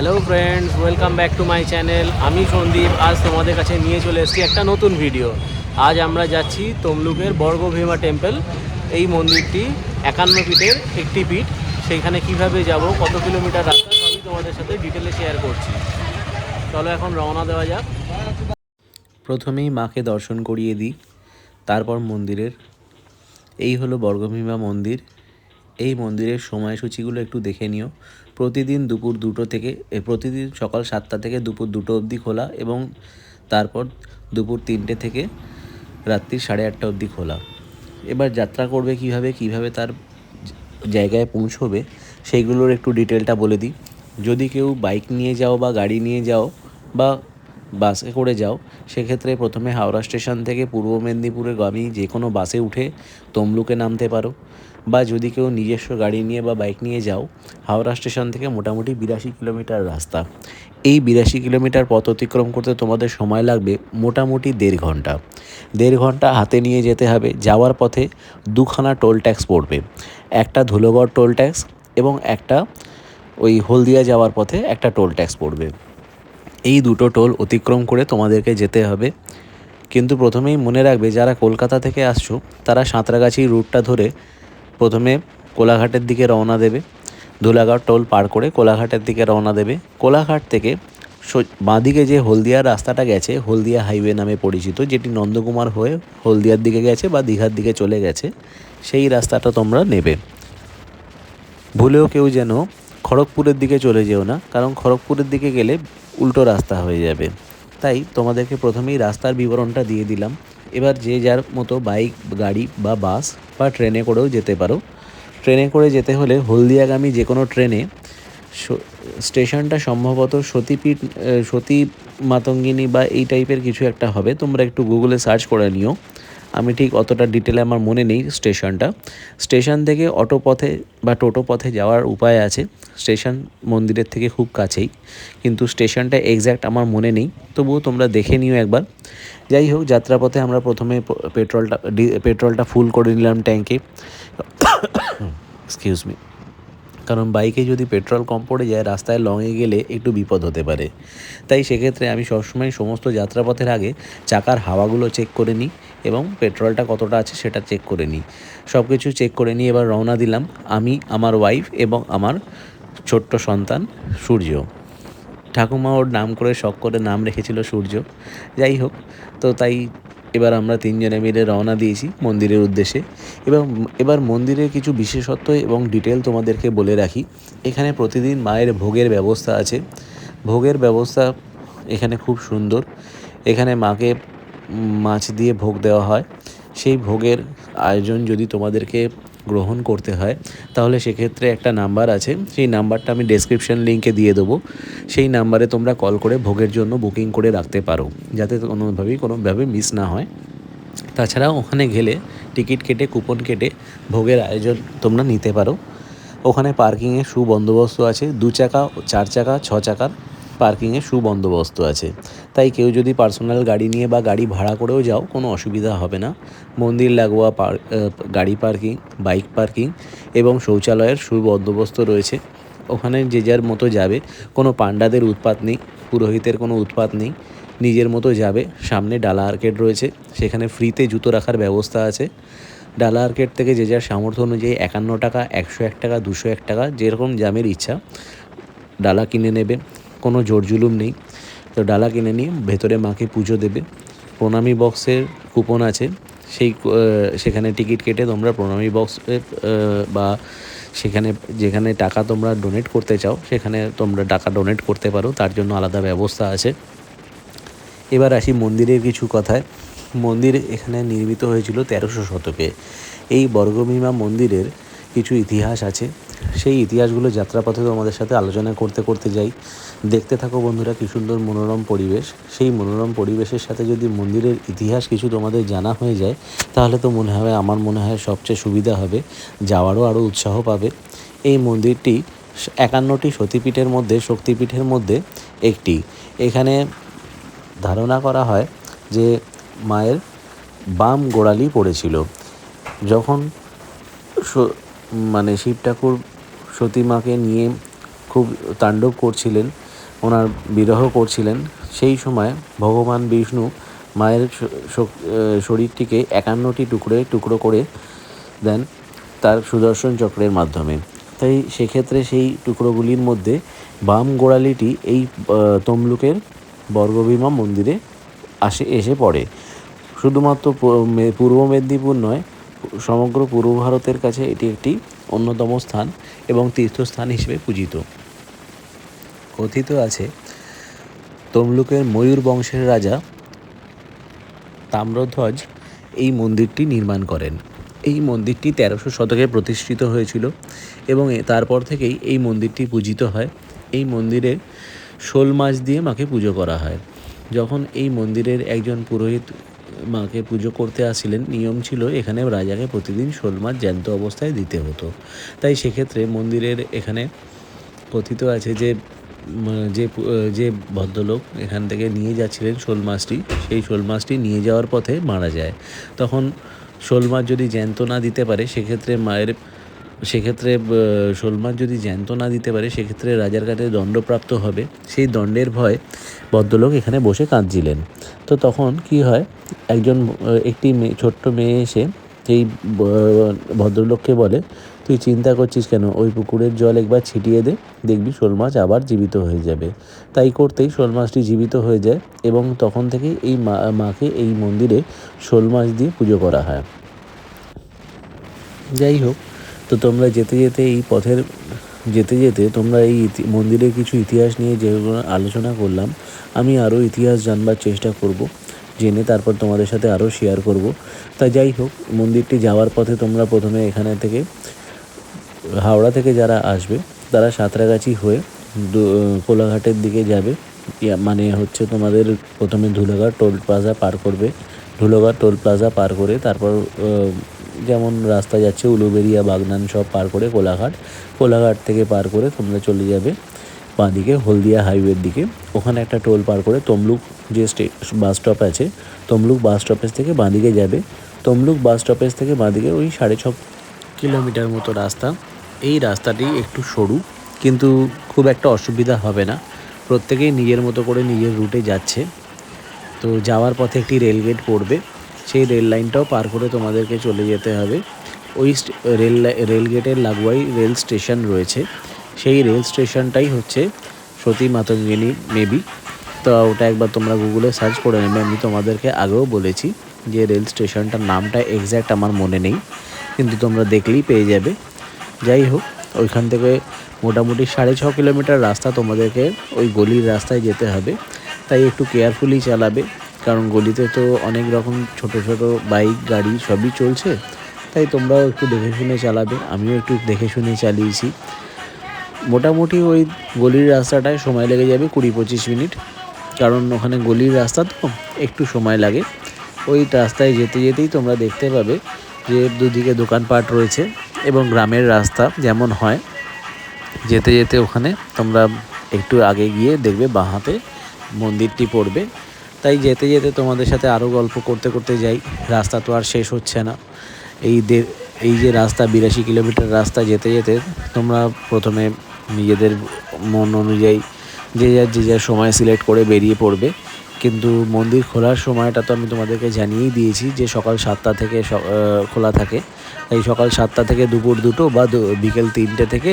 Hello friends, welcome back to my channel. আমি সন্দীপ। আজ তোমাদের কাছে নিয়ে চলে এসেছি একটা নতুন ভিডিও। আজ আমরা যাচ্ছি তমলুকের বর্গভীমা টেম্পল। এই মন্দিরটি 51 ফিটের একটি পীঠ। সেইখানে কিভাবে যাব, কত কিলোমিটার রাস্তা, সবই তোমাদের সাথে ডিটেলে শেয়ার করছি। চলো এখন রওনা দেওয়া যাক। প্রথমেই মাকে দর্শন করিয়ে দিই, তারপর মন্দিরের। এই হলো বর্গভীমা মন্দির। এই মন্দিরের সময়সূচিগুলো একটু দেখে নিও। প্রতিদিন দুপুর 2টো থেকে প্রতিদিন সকাল 7টা থেকে দুপুর 2টো অবধি খোলা, এবং তারপর দুপুর 3টে থেকে রাত্রি 8:30 অবধি খোলা। এবার যাত্রা করবে কিভাবে তার জায়গায় পৌঁছবে সেইগুলোর একটু ডিটেলটা বলে দিই। যদি কেউ বাইক নিয়ে যাও বা গাড়ি নিয়ে যাও বা বাসে করে যাও, সেক্ষেত্রে প্রথমে হাওড়া স্টেশন থেকে পূর্ব মেদিনীপুরগামী যে কোনো বাসে উঠে তমলুকে নামতে পারো। বা যদি কেউ নিজস্ব গাড়ি নিয়ে বা বাইক নিয়ে যাও, হাওড়া স্টেশন থেকে মোটামুটি 82 কিলোমিটার রাস্তা। এই 82 কিলোমিটার পথ অতিক্রম করতে তোমাদের সময় লাগবে মোটামুটি 1.5 ঘন্টা। 1.5 ঘন্টা হাতে নিয়ে যেতে হবে। যাওয়ার পথে দুখানা টোল ট্যাক্স পড়বে, একটা ধুলোগড় টোল ট্যাক্স এবং একটা ওই হলদিয়া যাওয়ার পথে একটা টোল ট্যাক্স পড়বে। এই দুটো টোল অতিক্রম করে তোমাদেরকে যেতে হবে। কিন্তু প্রথমেই মনে রাখবে, যারা কলকাতা থেকে আসছো তারা সাঁতরাগাছি রুটটা ধরে প্রথমে কোলাঘাটের দিকে রওনা দেবে। ধুলাগড় টোল পার করে কোলাঘাটের দিকে রওনা দেবে। কোলাঘাট থেকে বাঁদিকে যে হলদিয়ার রাস্তাটা গেছে, হলদিয়া হাইওয়ে নামে পরিচিত, যেটি নন্দকুমার হয়ে হলদিয়ার দিকে গেছে বা দীঘার দিকে চলে গেছে, সেই রাস্তাটা তোমরা নেবে। ভুলেও কেউ যেন খড়গপুরের দিকে চলে যেও না, কারণ খড়গপুরের দিকে গেলে উল্টো রাস্তা হয়ে যাবে। তাই তোমাদেরকে প্রথমেই রাস্তার বিবরণটা দিয়ে দিলাম। এবার যে যার মতো বাইক, গাড়ি বা বাস বা ট্রেনে করেও যেতে পারো। ট্রেনে করে যেতে হলে হলদিয়াগামী যে কোনো ট্রেনে স্টেশনটা সম্ভবত সতী মাতঙ্গিনী বা এই টাইপের কিছু একটা হবে। তোমরা একটু গুগলে সার্চ করে নিও, আমি ঠিক অতটা ডিটেলে আমার মনে নেই স্টেশনটা। স্টেশন থেকে অটো পথে বা টোটো পথে যাওয়ার উপায় আছে। স্টেশন মন্দিরের থেকে খুব কাছেই, কিন্তু স্টেশনটা এক্স্যাক্ট আমার মনে নেই, তবুও তোমরা দেখে নিও একবার। যাই হোক, যাত্রাপথে আমরা প্রথমে পেট্রোলটা ফুল করে নিলাম ট্যাঙ্কে। Excuse me. কারণ বাইকে যদি পেট্রোল কম পড়ে যায়, রাস্তায় লংয়ে গেলে একটু বিপদ হতে পারে। তাই সেক্ষেত্রে আমি সবসময় সমস্ত যাত্রাপথের আগে চাকার হাওয়াগুলো চেক করে নিই এবং পেট্রোলটা কতটা আছে সেটা চেক করে নিই। সব কিছু চেক করে নিয়ে এবার রওনা দিলাম আমি, আমার ওয়াইফ এবং আমার ছোট্ট সন্তান সূর্য। ঠাকুমা ওর নাম করে শখ করে নাম রেখেছিল সূর্য। যাই হোক, তো তাই এবার আমরা 3 জনে মিলে রওনা দিয়েছি মন্দিরের উদ্দেশ্যে। এবার মন্দিরের কিছু বিশেষত্ব এবং ডিটেল তোমাদেরকে বলে রাখি। এখানে প্রতিদিন মায়ের ভোগের ব্যবস্থা আছে। ভোগের ব্যবস্থা এখানে খুব সুন্দর। এখানে মাকে মাছ দিয়ে ভোগ দেওয়া হয়। সেই ভোগের আয়োজন যদি তোমাদেরকে গ্রহণ করতে হয়, তাহলে সেক্ষেত্রে একটা নাম্বার আছে, সেই নাম্বারটা আমি ডেসক্রিপশন লিঙ্কে দিয়ে দেবো। সেই নাম্বারে তোমরা কল করে ভোগের জন্য বুকিং করে রাখতে পারো, যাতে কোনোভাবে মিস না হয়। তাছাড়াও ওখানে গেলে টিকিট কেটে, কুপন কেটে ভোগের আয়োজন তোমরা নিতে পারো। ওখানে পার্কিংয়ের সুবন্দোবস্ত আছে। 2 চাকা, 4 চাকা, 6 চাকার পার্কিংয়ের সুবন্দোবস্ত আছে। তাই কেউ যদি পার্সোনাল গাড়ি নিয়ে বা গাড়ি ভাড়া করেও যাও, কোনো অসুবিধা হবে না। মন্দির লাগোয়া গাড়ি পার্কিং, বাইক পার্কিং এবং শৌচালয়ের সুবন্দোবস্ত রয়েছে। ওখানে যে যার মতো যাবে, কোনো পাণ্ডাদের উৎপাত নেই, পুরোহিতের কোনো উৎপাত নেই। নিজের মতো যাবে। সামনে ডালা আর্কেড রয়েছে, সেখানে ফ্রিতে জুতো রাখার ব্যবস্থা আছে। ডালা আর্কেড থেকে যে যার সামর্থ্য অনুযায়ী 51 টাকা, 101 টাকা, 201 টাকা, যেরকম জামের ইচ্ছা ডালা কিনে নেবে। কোনো জোর জুলুম নেই। তো ডালা কিনে নিয়ে ভেতরে মাকে পুজো দেবে। প্রণামী বক্সের কুপন আছে, সেখানে টিকিট কেটে তোমরা প্রণামী বক্সে বা সেখানে যেখানে টাকা তোমরা ডোনেট করতে চাও, সেখানে তোমরা টাকা ডোনেট করতে পারো, তার জন্য আলাদা ব্যবস্থা আছে। এবার আসি মন্দিরের কিছু কথায়। মন্দির এখানে নির্মিত হয়েছিল 1300 শতকে। এই বর্গভীমা মন্দিরের কিছু ইতিহাস আছে। সেই ইতিহাসগুলো যাত্রাপথে তোমাদের সাথে আলোচনা করতে করতে যাই। দেখতে থাকো বন্ধুরা, কী সুন্দর মনোরম পরিবেশ। সেই মনোরম পরিবেশের সাথে যদি মন্দিরের ইতিহাস কিছু তোমাদের জানা হয়ে যায়, তাহলে তো আমার মনে হয় সবচেয়ে সুবিধা হবে, যাওয়ারও আরও উৎসাহ পাবে। এই মন্দিরটি 51টি সতীপীঠের মধ্যে, শক্তিপীঠের মধ্যে একটি। এখানে ধারণা করা হয় যে মায়ের বাম গোড়ালি পড়েছিল যখন শিব ঠাকুর সতী মাকে নিয়ে খুব তাণ্ডব করছিলেন। ওনার বিরহ করছিলেন, সেই সময় ভগবান বিষ্ণু মায়ের শরীরটিকে 51টি টুকরো করে দেন তার সুদর্শন চক্রের মাধ্যমে। তাই সেক্ষেত্রে সেই টুকরোগুলির মধ্যে বাম গোড়ালিটি এই তমলুকের বর্গভীমা মন্দিরে এসে পড়ে। শুধুমাত্র পূর্ব মেদিনীপুর নয়, সমগ্র পূর্ব ভারতের কাছে এটি একটি অন্যতম স্থান এবং তীর্থস্থান হিসেবে পূজিত। কথিত আছে তমলুকের ময়ূর বংশের রাজা তাম্রধ্বজ এই মন্দিরটি নির্মাণ করেন। এই মন্দিরটি 1300 শতকে প্রতিষ্ঠিত হয়েছিল এবং তারপর থেকেই এই মন্দিরটি পূজিত হয়। এই মন্দিরে শোল মাছ দিয়ে মাকে পুজো করা হয়। যখন এই মন্দিরের একজন পুরোহিত মাকে পুজো করতে আসছিলেন, নিয়ম ছিল এখানে রাজাকে প্রতিদিন শোল মাছ জ্যান্ত অবস্থায় দিতে হতো। তাই সেক্ষেত্রে মন্দিরের এখানে কথিত আছে যে যে ভদ্রলোক এখান থেকে নিয়ে যাচ্ছিলেন শোল মাছটি, সেই শোল মাছটি নিয়ে যাওয়ার পথে মারা যায়। তখন শোল মাছ যদি জ্যান্ত না দিতে পারে সেক্ষেত্রে শোল মাছ যদি জ্যান্ত না দিতে পারে সেক্ষেত্রে রাজার কাছে দণ্ডপ্রাপ্ত হবে। সেই দণ্ডের ভয় ভদ্রলোক এখানে বসে কাঁদছিলেন। তো তখন কি হয়, একটি ছোট্ট মেয়ে এসে সেই ভদ্রলোককে বলে, তুই চিন্তা করছিস কেন, ওই পুকুরের জল একবার ছিটিয়ে দে, দেখবি শোল মাছ আবার জীবিত হয়ে যাবে। তাই করতেই শোল মাছটি জীবিত হয়ে যায় এবং তখন থেকেই এই মাকে এই মন্দিরে শোল মাছ দিয়ে পুজো করা হয়। যাই হোক, তো তোমরা যেতে যেতে তোমরা এই মন্দিরের কিছু ইতিহাস নিয়ে যেগুলো আলোচনা করলাম, আমি আরও ইতিহাস জানবার চেষ্টা করব, জেনে তারপর তোমাদের সাথে আরও শেয়ার করব। তাই যাই হোক, মন্দিরটি যাওয়ার পথে তোমরা প্রথমে এখানে থেকে হাওড়া থেকে যারা আসবে তারা সাঁতরাগাছি হয়ে কোলাঘাটের দিকে যাবে। মানে হচ্ছে তোমাদের প্রথমে ধুলাঘাট টোল প্লাজা পার করবে। ধুলাঘাট টোল প্লাজা পার করে তারপর যেমন রাস্তা যাচ্ছে উলুবেড়িয়া, বাগনান সব পার করে কোলাঘাট থেকে পার করে তোমরা চলে যাবে বাঁদিকে হলদিয়া হাইওয়ের দিকে। ওখানে একটা টোল পার করে তমলুক যে বাস স্টপ আছে, তমলুক বাস স্টপেজ থেকে বাঁদিকে যাবে। তমলুক বাস স্টপেজ থেকে বাঁদিকে ওই 6.5 কিলোমিটার মতো রাস্তা। এই রাস্তাটি একটু সরু, কিন্তু খুব একটা অসুবিধা হবে না। প্রত্যেকেই নিজের মতো করে নিজের রুটে যাচ্ছে। তো যাওয়ার পথে একটি রেলগেট পড়বে, সেই রেল লাইনটাও পার করে তোমাদেরকে চলে যেতে হবে। ওই রেলগেটের লাগোয়াই রেল স্টেশন রয়েছে। সেই রেল স্টেশনটাই হচ্ছে সতী মাতঙ্গিনী মেবি। তো ওটা একবার তোমরা গুগলে সার্চ করে নেবে। আমি তোমাদেরকে আগেও বলেছি যে রেল স্টেশনটার নামটা এক্স্যাক্ট আমার মনে নেই, কিন্তু তোমরা দেখলেই পেয়ে যাবে। যাই হোক, ওইখান থেকে মোটামুটি 6.5 কিলোমিটার রাস্তা তোমাদেরকে ওই গলির রাস্তায় যেতে হবে। তাই একটু কেয়ারফুলি চালাবে, কারণ গলিতে তো অনেক রকম ছোট ছোট বাইক গাড়ি সবই চলছে। তাই তোমরাও একটু দেখে শুনে চালাবে। আমিও একটু দেখে শুনে চালিয়েছি। মোটামুটি ওই গলির রাস্তাটায় সময় লেগে যাবে 20-25 মিনিট, কারণ ওখানে গলির রাস্তা তো একটু সময় লাগে। ওই রাস্তায় যেতে যেতেই তোমরা দেখতে পাবে যে দুদিকে দোকানপাট রয়েছে এবং গ্রামের রাস্তা যেমন হয়। যেতে যেতে ওখানে তোমরা একটু আগে গিয়ে দেখবে বাঁ হাতে মন্দিরটি পড়বে। তাই যেতে যেতে তোমাদের সাথে আরও গল্প করতে করতে যাই, রাস্তা তো আর শেষ হচ্ছে না। এই যে রাস্তা 82 কিলোমিটার রাস্তা, যেতে যেতে তোমরা প্রথমে নিজেদের মন অনুযায়ী যে যার সময় সিলেক্ট করে বেরিয়ে পড়বে। কিন্তু মন্দির খোলার সময়টা তো আমি তোমাদেরকে জানিয়েই দিয়েছি যে সকাল 7টা থেকে খোলা থাকে। তাই সকাল 7টা থেকে দুপুর 2টো বা বিকেল 3টে থেকে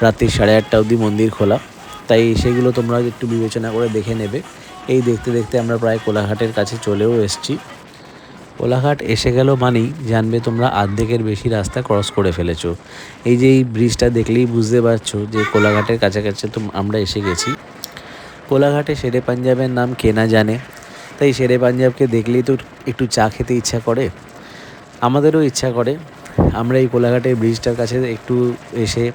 রাত্রি 8:30 অবধি মন্দির খোলা। তাই সেগুলো তোমরা একটু বিবেচনা করে দেখে নেবে। এই দেখতে দেখতে আমরা প্রায় কোলাঘাটের কাছে চলেও এসেছি। কোলাঘাট এসে গেল মানেই জানবে তোমরা অর্ধেকের বেশি রাস্তা ক্রস করে ফেলেছো। এই যে এই ব্রিজটা দেখলেই বুঝতে পারছো যে কোলাঘাটের কাছাকাছি তো আমরা এসে গেছি। কোলাঘাটে শেরে পাঞ্জাবের নাম কে না জানে। তাই শেরে পাঞ্জাবকে দেখলেই তো একটু চা খেতে ইচ্ছা করে, আমাদেরও ইচ্ছা করে। আমরা এই কোলাঘাটের ব্রিজটার কাছে একটু এসে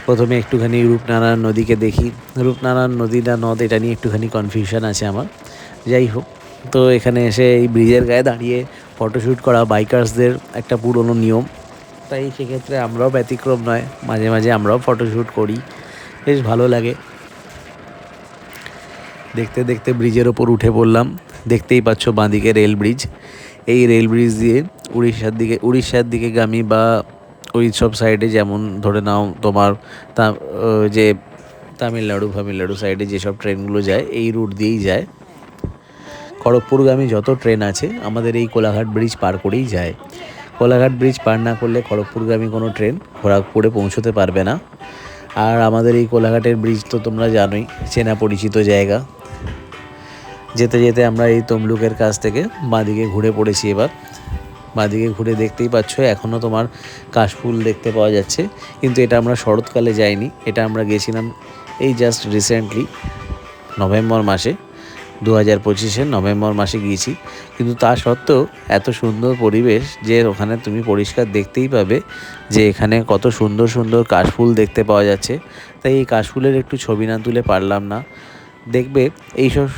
প্রথমে একটুখানি রূপনারায়ণ নদীকে দেখি। রূপনারায়ণ নদী না নদ এটা নিয়ে একটুখানি কনফিউশন আছে আমার। যাই হোক, তো এখানে এসে এই ব্রিজের গায়ে দাঁড়িয়ে ফটোশ্যুট করা বাইকার্সদের একটা পুরনো নিয়ম। তাই সেক্ষেত্রে আমরাও ব্যতিক্রম নয়, মাঝে মাঝে আমরাও ফটোশ্যুট করি, বেশ ভালো লাগে। দেখতে দেখতে ব্রিজের ওপর উঠে পড়লাম। দেখতেই পাচ্ছ বাঁদিকে রেল ব্রিজ। এই রেল ব্রিজ দিয়ে উড়িষ্যার দিকে গামী বা ওই সব সাইডে, যেমন ধরে নাও তোমার যে তামিলনাড়ু সাইডে যেসব ট্রেনগুলো যায় এই রুট দিয়েই যায়। খড়গপুরগামী যত ট্রেন আছে আমাদের এই কোলাঘাট ব্রিজ পার করেই যায়। কোলাঘাট ব্রিজ পার না করলে খড়গপুরগামী কোনো ট্রেন খড়গপুরে পৌঁছতে পারবে না। আর আমাদের এই কোলাঘাটের ব্রিজ তো তোমরা জানোই, চেনা পরিচিত জায়গা। যেতে যেতে আমরা এই তমলুকের কাছ থেকে বাঁদিকে ঘুরে পড়েছি। এবার বাঁদিকে ঘুরে দেখতেই পাচ্ছ এখনও তোমার কাশফুল দেখতে পাওয়া যাচ্ছে, কিন্তু এটা আমরা শরৎকালে যাইনি, এটা আমরা গেছিলাম এই জাস্ট রিসেন্টলি নভেম্বর মাসে, 2025-এর নভেম্বর মাসে গিয়েছি। কিন্তু তা সত্ত্বেও এত সুন্দর পরিবেশ যে ওখানে তুমি পরিষ্কার দেখতেই পাবে যে এখানে কত সুন্দর সুন্দর কাশফুল দেখতে পাওয়া যাচ্ছে। তাই এই কাশফুলের একটু ছবি না তুলে পারলাম না। দেখবে এইসব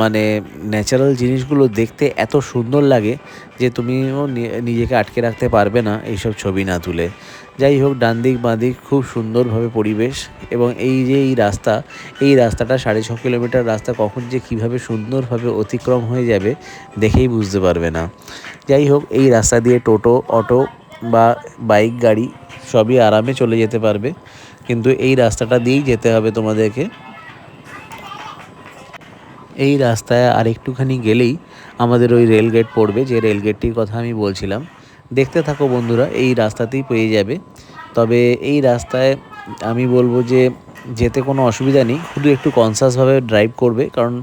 মানে ন্যাচারাল জিনিসগুলো দেখতে এত সুন্দর লাগে যে তুমিও নিজেকে আটকে রাখতে পারবে না এইসব ছবি না তুলে। যাই হোক, ডান দিক বাঁ দিক খুব সুন্দরভাবে পরিবেশ, এবং এই যে এই রাস্তাটা 6.5 কিলোমিটার রাস্তা কখন যে কীভাবে সুন্দরভাবে অতিক্রম হয়ে যাবে দেখেই বুঝতে পারবে না। যাই হোক, এই রাস্তা দিয়ে টোটো, অটো বা বাইক গাড়ি সবই আরামে চলে যেতে পারবে, কিন্তু এই রাস্তাটা দিয়েই যেতে হবে তোমাদেরকে। এই রাস্তায় আর একটুখানি গেলেই আমাদের ওই রেলগেট পড়বে, যে রেলগেটটির কথা আমি বলছিলাম। দেখতে থাকো বন্ধুরা, এই রাস্তাতেই পেয়ে যাবে। তবে এই রাস্তায় আমি বলবো যে যেতে কোনো অসুবিধা নেই, শুধু একটু কনসাসভাবে ড্রাইভ করবে, কারণ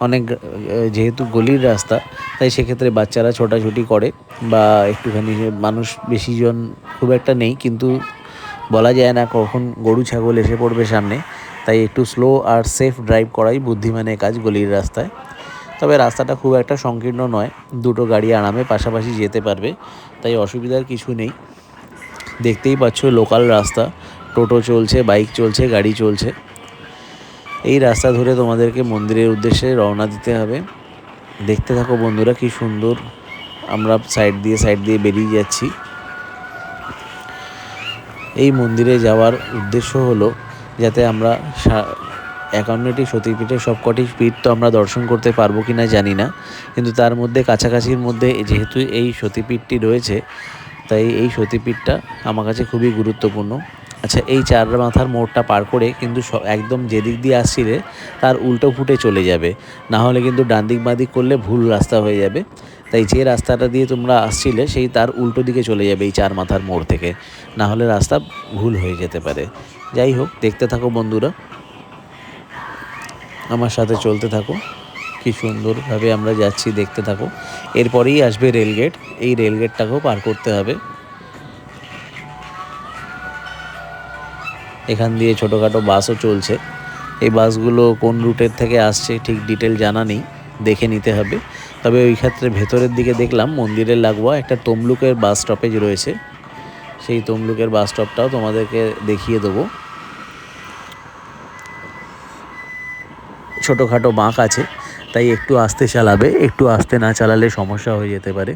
অনেক যেহেতু গলির রাস্তা তাই সেক্ষেত্রে বাচ্চারা ছোটাছুটি করে বা একটুখানি মানুষ বেশিজন খুব একটা নেই, কিন্তু বলা যায় না কখন গরু ছাগল এসে পড়বে সামনে। তাই একটু স্লো আর সেফ ড্রাইভ করাই বুদ্ধিমানের কাজ গলির রাস্তায়। তবে রাস্তাটা খুব একটা সংকীর্ণ নয়, দুটো গাড়ি আরামে পাশাপাশি যেতে পারবে, তাই অসুবিধার কিছু নেই। দেখতেই পাচ্ছ লোকাল রাস্তা, টোটো চলছে, বাইক চলছে, গাড়ি চলছে। এই রাস্তা ধরে তোমাদেরকে মন্দিরের উদ্দেশ্যে রওনা দিতে হবে। দেখতে থাকো বন্ধুরা, কি সুন্দর আমরা সাইড দিয়ে বেরিয়ে যাচ্ছি। এই মন্দিরে যাওয়ার উদ্দেশ্য হলো যাতে আমরা 51টি সতীপীঠের সবকটি পীঠ তো আমরা দর্শন করতে পারবো কি না জানি না, কিন্তু তার মধ্যে কাছাকাছির মধ্যে যেহেতু এই সতীপীঠটি রয়েছে, তাই এই সতীপীঠটা আমার কাছে খুবই গুরুত্বপূর্ণ। আচ্ছা, এই চার মাথার মোড়টা পার করে কিন্তু একদম যেদিক দিয়ে আসছিলে তার উল্টো ফুটে চলে যাবে, না হলে কিন্তু ডান দিক বাঁ দিক করলে ভুল রাস্তা হয়ে যাবে। তাই যে রাস্তাটা দিয়ে তোমরা আসছিলে সেই তার উল্টো দিকে চলে যাবে এই চার মাথার মোড় থেকে, না হলে রাস্তা ভুল হয়ে যেতে পারে। যাই হোক, দেখতে থাকো বন্ধুরা, আমার সাথে চলতে থাকো, কি সুন্দরভাবে আমরা যাচ্ছি, দেখতে থাকো। এরপরেই আসবে রেলগেট, এই রেলগেটটাকেও পার করতে হবে। এখান দিয়ে ছোটোখাটো বাসও চলছে, এই বাসগুলো কোন রুটের থেকে আসছে ঠিক ডিটেল জানা নেই, দেখে নিতে হবে। তবে ওই ক্ষেত্রে ভেতরের দিকে দেখলাম মন্দিরের লাগোয়া একটা তমলুকের বাস স্টপেজ রয়েছে, সেই তমলুকের বাস স্টপটাও তোমাদেরকে দেখিয়ে দেবো। ছোটোখাটো বাঁক আছে, তাই একটু আস্তে চালাবে, একটু আস্তে না চালালে সমস্যা হয়ে যেতে পারে,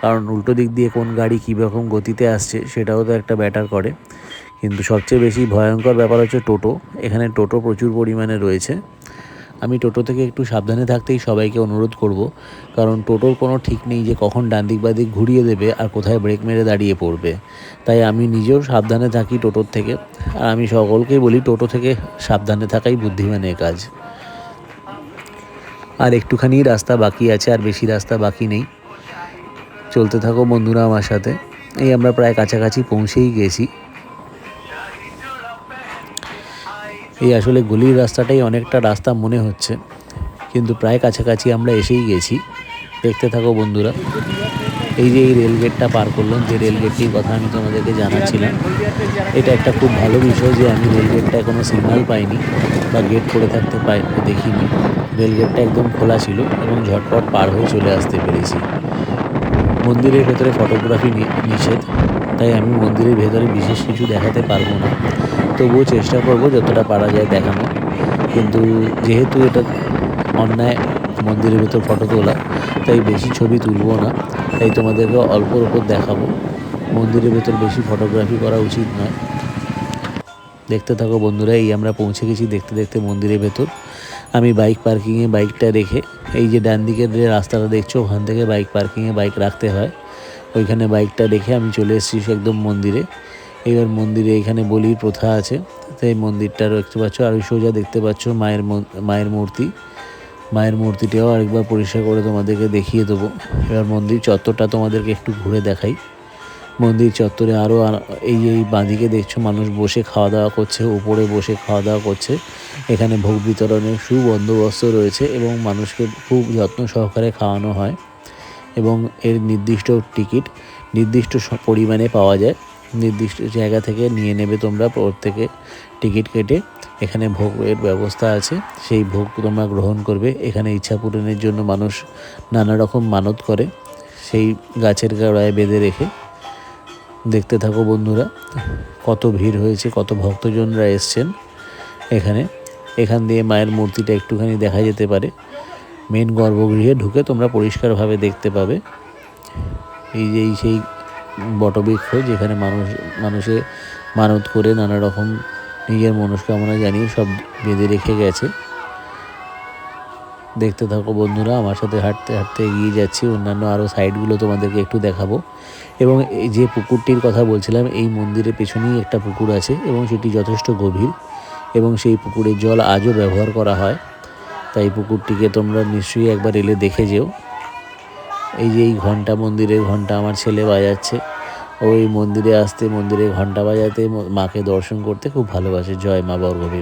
কারণ উল্টো দিক দিয়ে কোন গাড়ি কী রকম গতিতে আসছে সেটাও তো একটা ব্যাটার করে। কিন্তু সবচেয়ে বেশি ভয়ঙ্কর ব্যাপার হচ্ছে টোটো, এখানে টোটো প্রচুর পরিমাণে রয়েছে। আমি টোটো থেকে একটু সাবধানে থাকতেই সবাইকে অনুরোধ করব, কারণ টোটোর কোনো ঠিক নেই যে কখন ডান দিক বাঁ দিক ঘুরিয়ে দেবে আর কোথায় ব্রেক মেরে দাঁড়িয়ে পড়বে। তাই আমি নিজেও সাবধানে থাকি টোটোর থেকে, আর আমি সকলকেই বলি টোটো থেকে সাবধানে থাকাই বুদ্ধিমানের কাজ। আর একটুখানি রাস্তা বাকি আছে, আর বেশি রাস্তা বাকি নেই। চলতে থাকো বন্ধুরা আমার সাথে, এই আমরা প্রায় কাছাকাছি পৌঁছেই গেছি। এই আসলে গলির রাস্তাটাই অনেকটা রাস্তা মনে হচ্ছে, কিন্তু প্রায় কাছাকাছি আমরা এসেই গেছি। দেখতে থাকো বন্ধুরা, এই যে এই রেলগেটটা পার করলাম, যে রেলগেটটির কথা আমি তোমাদেরকে জানাচ্ছিলাম, এটা একটা খুব ভালো বিষয় যে আমি রেলগেটটায় কোনো সিগন্যাল পাইনি বা গেট করে থাকতে দেখিনি। রেলগেটটা একদম খোলা ছিল এবং ঝটপট পার হয়ে চলে আসতে পেরেছি। মন্দিরের ভেতরে ফটোগ্রাফি নিষেধ, তাই আমি মন্দিরের ভেতরে বিশেষ কিছু দেখাতে পারবো না, তবুও চেষ্টা করব যতটা পারা যায় দেখানো। কিন্তু যেহেতু এটা অন্যায় মন্দিরের ভেতর ফটো তোলা, তাই বেশি ছবি তুলবো না, তাই তোমাদেরকে অল্পর ওপর দেখাবো। মন্দিরের ভেতর বেশি ফটোগ্রাফি করা উচিত নয়। দেখতে থাকো বন্ধুরা, এই আমরা পৌঁছে গেছি দেখতে দেখতে মন্দিরের ভেতর। আমি বাইক পার্কিংয়ে বাইকটা রেখে, এই যে ডান দিকের যে রাস্তাটা দেখছো ওখান থেকে বাইক পার্কিংয়ে বাইক রাখতে হয়, ওইখানে বাইকটা রেখে আমি চলে এসেছি একদম মন্দিরে। এবার মন্দিরে এখানে বলির প্রথা আছে, তো এই মন্দিরটা দেখতে পাচ্ছ, আর ওই সোজা দেখতে পাচ্ছ মায়ের মূর্তি। মায়ের মূর্তিটাও আরেকবার পরিষ্কার করে তোমাদেরকে দেখিয়ে দেবো। এবার মন্দির চত্বরটা তোমাদেরকে একটু ঘুরে দেখাই। মন্দির চত্বরে আরও এই বাঁদিকে দেখছো মানুষ বসে খাওয়া দাওয়া করছে, উপরে বসে খাওয়া দাওয়া করছে। এখানে ভোগ বিতরণের সুবন্দোবস্ত রয়েছে এবং মানুষকে খুব যত্ন সহকারে খাওয়ানো হয় এবং এর নির্দিষ্ট টিকিট নির্দিষ্ট পরিমাণে পাওয়া যায়। নির্দিষ্ট জায়গা থেকে নিয়ে নেবে তোমরা প্রত্যেকে টিকিট কেটে। এখানে ভোগের ব্যবস্থা আছে, সেই ভোগ তোমরা গ্রহণ করবে। এখানে ইচ্ছা পূরণের জন্য মানুষ নানা রকম মানত করে, সেই গাছের গোড়ায় বেঁধে রেখে। দেখতে থাকো বন্ধুরা, কত ভিড় হয়েছে, কত ভক্তজনরা এসছেন এখান দিয়ে মায়ের মূর্তিটা একটুখানি দেখা যেতে পারে। মেন গর্ভগৃহে ঢুকে তোমরা পরিষ্কারভাবে দেখতে পাবে এই সেই বটবৃক্ষ, যেখানে মানুষে মানত করে নানা রকম নিজের মনস্কামনা জানিয়ে সব বেঁধে রেখে গেছে। দেখতে থাকো বন্ধুরা, আমার সাথে হাঁটতে হাঁটতে এগিয়ে যাচ্ছি। অন্যান্য আরও সাইডগুলো তোমাদেরকে একটু দেখাবো। এবং এই যে পুকুরটির কথা বলছিলাম, এই মন্দিরের পেছনেই একটা পুকুর আছে এবং সেটি যথেষ্ট গভীর এবং সেই পুকুরের জল আজও ব্যবহার করা হয়। তাই পুকুরটিকে তোমরা নিশ্চয়ই একবার এলে দেখে যেও। এই যে এই ঘন্টা, মন্দিরের ঘন্টা আমার ছেলে বাজাচ্ছে। ওই মন্দিরে আসতে, মন্দিরে ঘন্টা বাজাতে, মাকে দর্শন করতে খুব ভালোবাসে। জয় মা বর্গভীম।